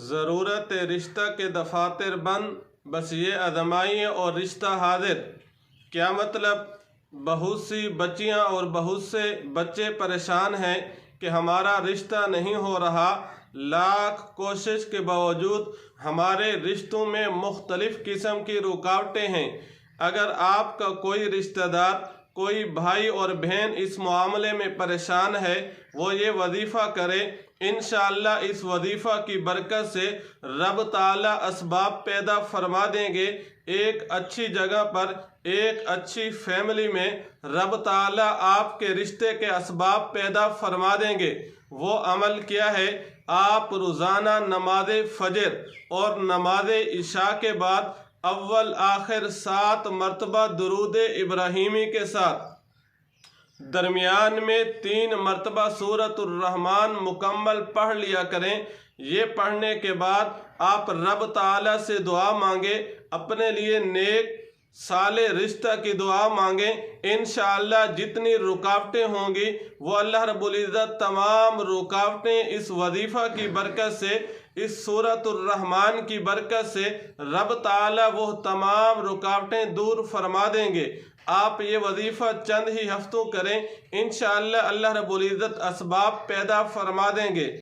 ضرورت رشتہ کے دفاتر بند، بس یہ آزمائیے اور رشتہ حاضر۔ کیا مطلب؟ بہت سی بچیاں اور بہت سے بچے پریشان ہیں کہ ہمارا رشتہ نہیں ہو رہا۔ لاکھ کوشش کے باوجود ہمارے رشتوں میں مختلف قسم کی رکاوٹیں ہیں۔ اگر آپ کا کوئی رشتہ دار، کوئی بھائی اور بہن اس معاملے میں پریشان ہے، وہ یہ وظیفہ کرے۔ انشاءاللہ اس وظیفہ کی برکت سے رب تعالیٰ اسباب پیدا فرما دیں گے۔ ایک اچھی جگہ پر، ایک اچھی فیملی میں رب تعالیٰ آپ کے رشتے کے اسباب پیدا فرما دیں گے۔ وہ عمل کیا ہے؟ آپ روزانہ نماز فجر اور نماز عشاء کے بعد اول آخر 7 مرتبہ درود ابراہیمی کے ساتھ درمیان میں 3 مرتبہ سورۃ الرحمن مکمل پڑھ لیا کریں۔ یہ پڑھنے کے بعد آپ رب تعالیٰ سے دعا مانگیں، اپنے لیے نیک صالح رشتہ کی دعا مانگیں۔ انشاءاللہ جتنی رکاوٹیں ہوں گی وہ اللہ رب العزت تمام رکاوٹیں اس وظیفہ کی برکت سے، اس سورۃ الرحمن کی برکت سے رب تعالیٰ وہ تمام رکاوٹیں دور فرما دیں گے۔ آپ یہ وظیفہ چند ہی ہفتوں کریں، انشاءاللہ اللہ رب العزت اسباب پیدا فرما دیں گے۔